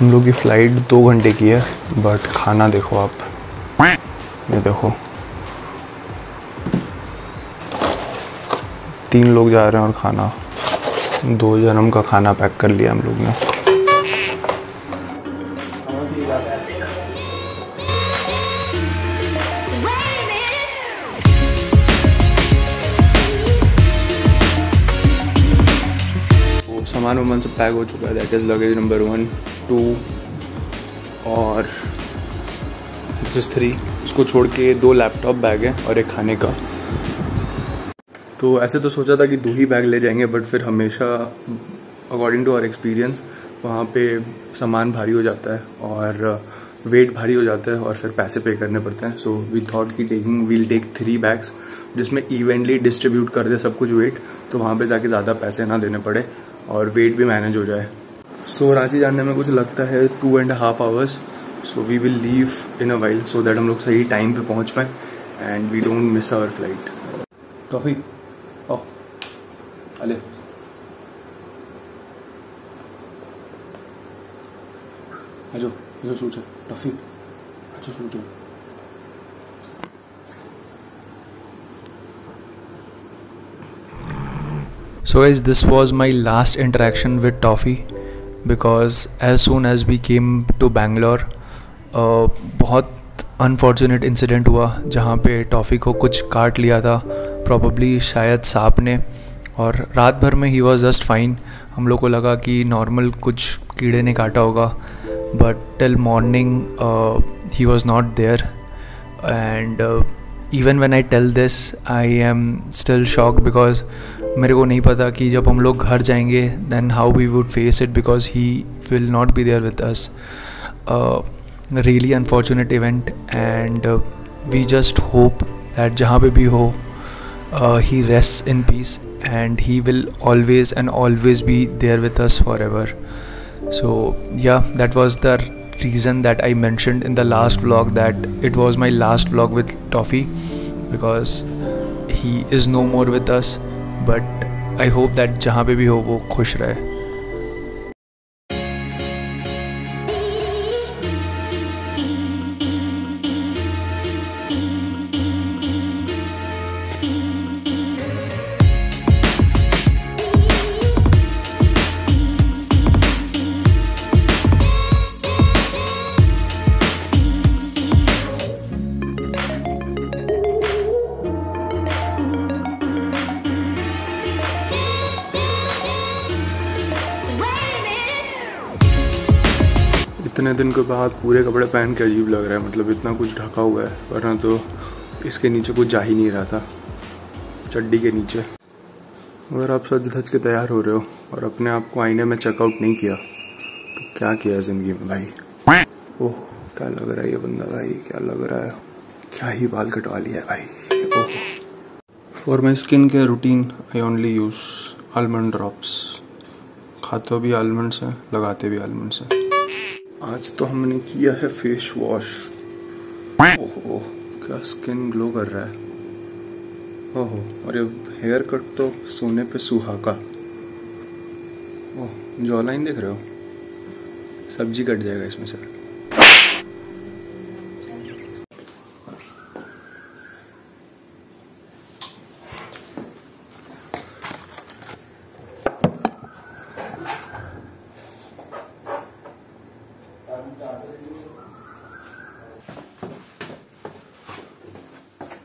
हम लोग की फ़्लाइट 2 घंटे की है, बट खाना देखो आप, ये देखो 3 लोग जा रहे हैं और खाना 2 जन्म का खाना पैक कर लिया हम लोग ने। सामान वामान सब पैक हो चुका है। दैट इज़ लगेज नंबर 1, 2 और दिस इज़ 3। इसको छोड़ के 2 लैपटॉप बैग है और एक खाने का। तो ऐसे तो सोचा था कि 2 ही बैग ले जाएंगे, बट फिर हमेशा अकॉर्डिंग टू आवर एक्सपीरियंस वहाँ पे सामान भारी हो जाता है और वेट भारी हो जाता है और फिर पैसे पे करने पड़ते हैं। सो वी थॉट कि वील टेक 3 बैग्स जिसमें इवेंटली डिस्ट्रीब्यूट कर दे सब कुछ वेट, तो वहाँ पे जाके ज़्यादा पैसे ना देने पड़े और वेट भी मैनेज हो जाए। सो रांची जाने में कुछ लगता है 2.5 hours. So we will leave in a while so that हम लोग सही टाइम पे पहुँच पाए and we don't miss our flight. Toffee अले आजो आजो सोचा टॉफी आजो सोचो। So guys, this was my last interaction with Toffee because as soon as we came to Bangalore, बहुत अनफॉर्चुनेट इंसिडेंट हुआ जहाँ पे टॉफ़ी को कुछ काट लिया था, प्रॉबली शायद सांप ने, और रात भर में ही वॉज जस्ट फाइन। हम लोग को लगा कि नॉर्मल कुछ कीड़े ने काटा होगा, but till morning he was not there and even when I tell this I am still shocked because मेरे को नहीं पता कि जब हम लोग घर जाएंगे then how we would face it because he will not be there with us. Really unfortunate event and we just hope that जहाँ पे भी हो he rests in peace and he will always and always be there with us forever. So yeah, that was the reason that I mentioned in the last vlog that it was my last vlog with Toffee because he is no more with us, but I hope that जहाँ पे भी हो वो खुश रहे। इतने दिन के बाद पूरे कपड़े पहन के अजीब लग रहा है, मतलब इतना कुछ ढका हुआ है, वरना तो इसके नीचे कुछ जा ही नहीं रहा था, चड्डी के नीचे। अगर आप सज धज के तैयार हो रहे हो और अपने आप को आईने में चेकआउट नहीं किया तो क्या किया ज़िंदगी में भाई। ओह क्या लग रहा है ये बंदा भाई, क्या लग रहा है, क्या ही बाल कटवा लिया है भाई। Oh for my skin care routine I only use almond drops. खाते भी आलमंड्स हैं, लगाते भी आलमंड्स हैं। आज तो हमने किया है फेस वॉश। ओहो क्या स्किन ग्लो कर रहा है। ओहो और ये हेयर कट तो सोने पे सुहागा। ओह जॉ लाइन देख रहे हो, सब्जी कट जाएगा इसमें सर।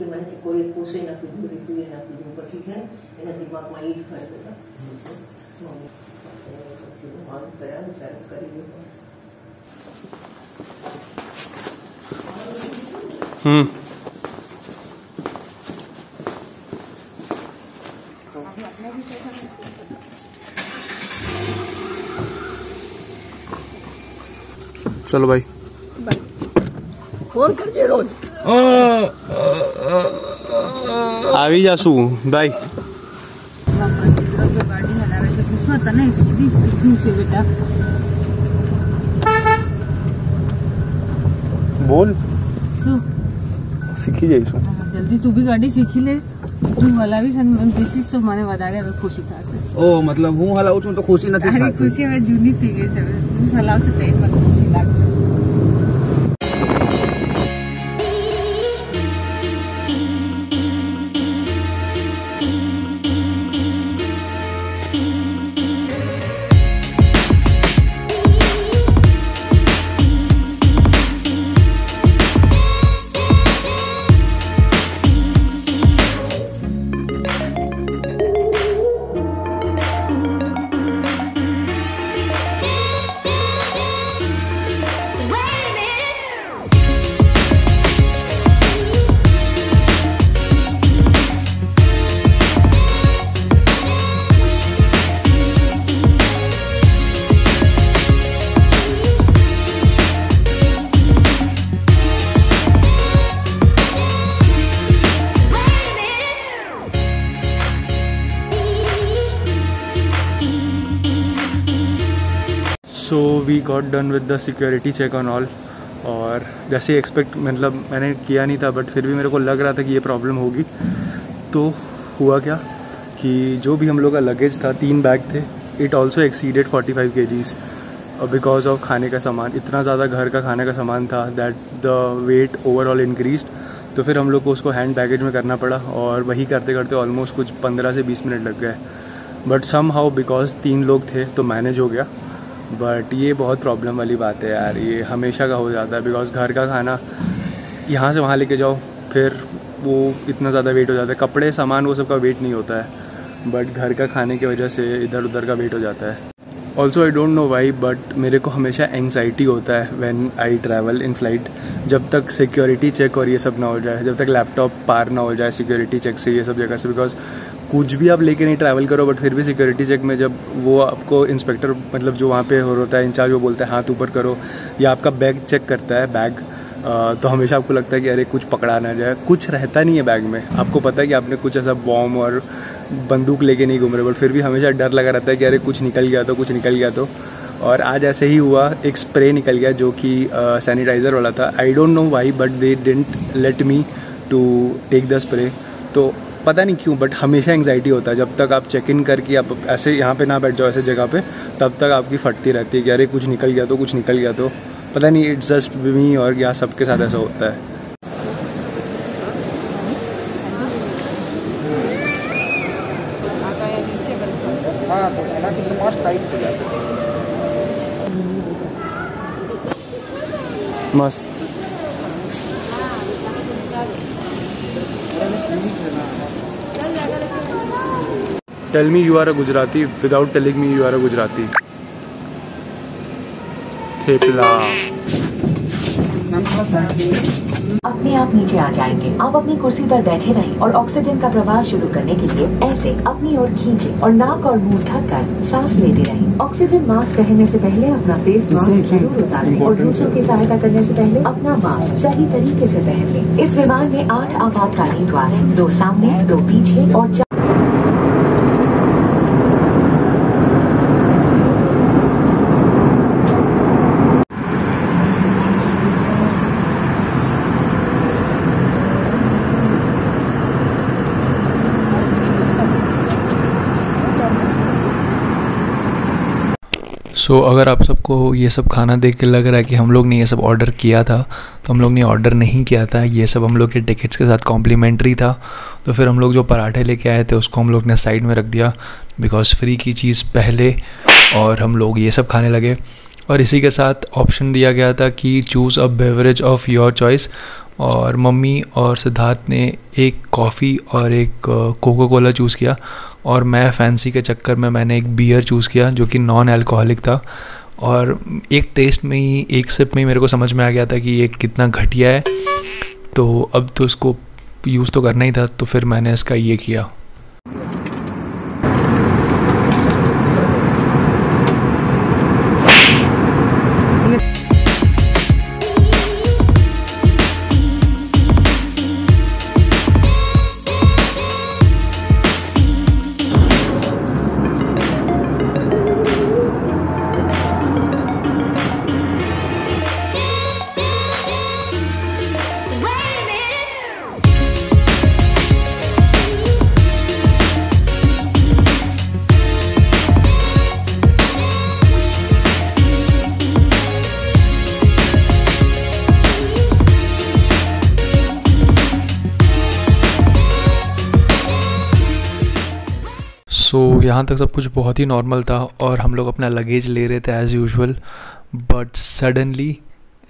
મને કોઈ પૂછે ના કીધું રીતું એ ના કીધું પછી છે એના દિમાગમાં એ જ ફરક હતો ભગવાન કર્યા સરસ કરી દીધું। चलो भाई फोन कर दे रोज આવી જાશું બાય। બોલ શું શીખી જઈશું જલ્દી તું બી ગાડી શીખી લે। હું હલાવીશ અને મને પીસીશ તો મને વધારે હવે ખુશી થશે. ઓ મતલબ હું હલાવું છું તો ખુશી નથી તારી થતી. ખુશી હવે જૂની થઈ ગઈ છે. હું હલાવશે તો મને ખુશી લાગશે. So we got done with the security check on all. और जैसे एक्सपेक्ट मतलब मैंने किया नहीं था, बट फिर भी मेरे को लग रहा था कि ये प्रॉब्लम होगी. तो हुआ क्या कि जो भी हम लोग का लगेज था, 3 बैग थे, it also exceeded 45 kgs because of खाने का सामान. इतना ज़्यादा घर का खाने का सामान था that the weight overall increased. तो फिर हम लोग को उसको हैंड बैगेज में करना पड़ा और वही करते करते ऑलमोस्ट कुछ 15 से 20 मिनट लग गए. बट सम हाउ बिकॉज 3 लोग थे तो मैनेज हो गया. बट ये बहुत प्रॉब्लम वाली बात है यार, ये हमेशा का हो जाता है. बिकॉज घर का खाना यहाँ से वहाँ लेके जाओ, फिर वो इतना ज़्यादा वेट हो जाता है. कपड़े सामान वो सब का वेट नहीं होता है, बट घर का खाने की वजह से इधर उधर का वेट हो जाता है. Also I don't know why, but मेरे को हमेशा एंग्जाइटी होता है when I travel in flight. जब तक सिक्योरिटी चेक और ये सब ना हो जाए, जब तक लैपटॉप पार ना हो जाए सिक्योरिटी चेक से, ये सब जगह से. बिकॉज कुछ भी आप लेके नहीं ट्रैवल करो, बट फिर भी सिक्योरिटी चेक में जब वो आपको इंस्पेक्टर मतलब जो वहाँ पे होता है इंचार्ज, वो बोलता है हाथ ऊपर करो या आपका बैग चेक करता है बैग, तो हमेशा आपको लगता है कि अरे कुछ पकड़ा ना जाए. कुछ रहता नहीं है बैग में. आपको पता है कि आपने कुछ ऐसा बॉम्ब और बंदूक लेके नहीं घूम रहे, बट फिर भी हमेशा डर लगा रहता है कि अरे कुछ निकल गया तो, कुछ निकल गया तो. और आज ऐसे ही हुआ, एक स्प्रे निकल गया जो कि सैनिटाइज़र वाला था. I don't know why, but they didn't let me to take the spray. तो पता नहीं क्यों, बट हमेशा एंग्जाइटी होता है. जब तक आप चेक इन करके आप ऐसे यहाँ पे ना बैठ जाओ ऐसे जगह पे, तब तक आपकी फटती रहती है कि अरे कुछ निकल गया तो, कुछ निकल गया तो. पता नहीं, इट्स जस्ट मी और या सबके साथ ऐसा होता है. हाँ तो एनाથી મસ્ત ટાઈટ થઈ જશે. मस्त. Tell me you are a Gujarati without telling me you are a Gujarati. Thepla. अपने आप नीचे आ जाएंगे. आप अपनी कुर्सी पर बैठे रहें और ऑक्सीजन का प्रवाह शुरू करने के लिए ऐसे अपनी ओर खींचें और नाक और मुंह ढककर सांस लेते रहें. ऑक्सीजन मास्क पहनने से पहले अपना फेस मास्क जरूर उतारें और दूसरों की सहायता करने से पहले अपना मास्क सही तरीके से पहन लें. इस विमान में 8 आपातकालीन द्वार हैं, 2 सामने, 2 पीछे और 4. सो अगर आप सबको ये सब खाना देख के लग रहा है कि हम लोग ने ये सब ऑर्डर किया था, तो हम लोग ने ऑर्डर नहीं किया था. ये सब हम लोग के टिकट्स के साथ कॉम्प्लीमेंट्री था. तो फिर हम लोग जो पराठे लेके आए थे उसको हम लोग ने साइड में रख दिया, बिकॉज़ फ्री की चीज़ पहले, और हम लोग ये सब खाने लगे. और इसी के साथ ऑप्शन दिया गया था कि choose a beverage of your choice. और मम्मी और सिद्धार्थ ने एक कॉफ़ी और एक कोका कोला चूज़ किया, और मैं फैंसी के चक्कर में मैंने एक बियर चूज़ किया जो कि नॉन अल्कोहलिक था. और एक टेस्ट में ही, एक सिप में ही मेरे को समझ में आ गया था कि ये कितना घटिया है. तो अब तो इसको यूज़ तो करना ही था, तो फिर मैंने इसका ये किया. सो यहाँ तक सब कुछ बहुत ही नॉर्मल था और हम लोग अपना लगेज ले रहे थे as usual, but suddenly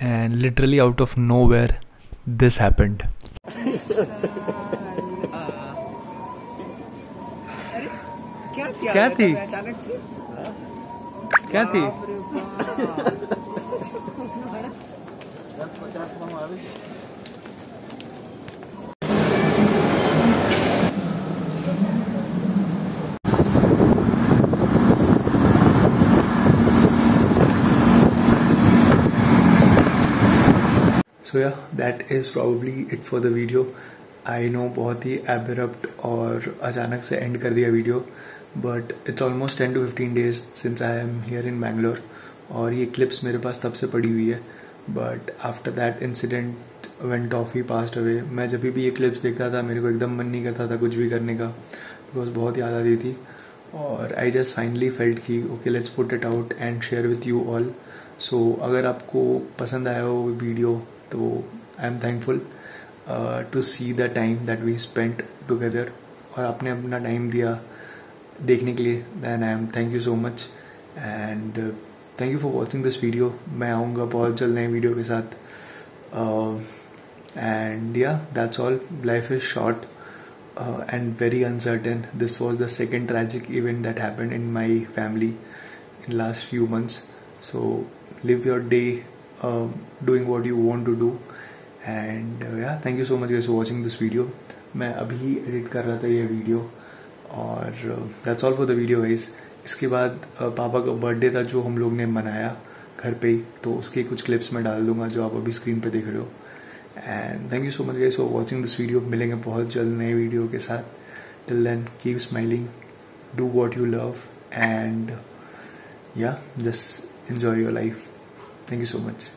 and literally out of nowhere this happened. क्या थी? क्या थी? सो या that is probably it for the video. I know बहुत ही एब्रप्ट और अचानक से एंड कर दिया video, but it's almost 10 to 15 days since I am here in Bangalore और ये क्लिप्स मेरे पास तब से पड़ी हुई है। But after that incident when toffee passed away, मैं जब भी ये क्लिप्स देखता था मेरे को एकदम मन नहीं करता था कुछ भी करने का, बिकॉज बहुत याद आ रही थी। और आई जस्ट फाइनली फेल्ट कि okay let's put it out and share with you all. So अगर आपको पसंद आया हो वीडियो तो I am thankful to see the time that we spent together, और आपने अपना टाइम दिया देखने के लिए, then I am thank you so much and thank you for watching this video. मैं आऊँगा बहुत जल्द नए वीडियो के साथ एंड या that's all. Life is short and very uncertain. This was the second tragic event that happened in my family in last few months. So live your day doing what you want to do and yeah, thank you so much guys for watching this video. मैं अभी edit कर रहा था ये video और that's all for the video guys. इसके बाद पापा का बर्थडे था जो हम लोग ने मनाया घर पे ही, तो उसके कुछ क्लिप्स मैं डाल दूंगा जो आप अभी स्क्रीन पे देख रहे हो। And thank you so much guys for watching this video. मिलेंगे बहुत जल्द नए वीडियो के साथ। Till then keep smiling, do what you love and या just enjoy your life. Thank you so much.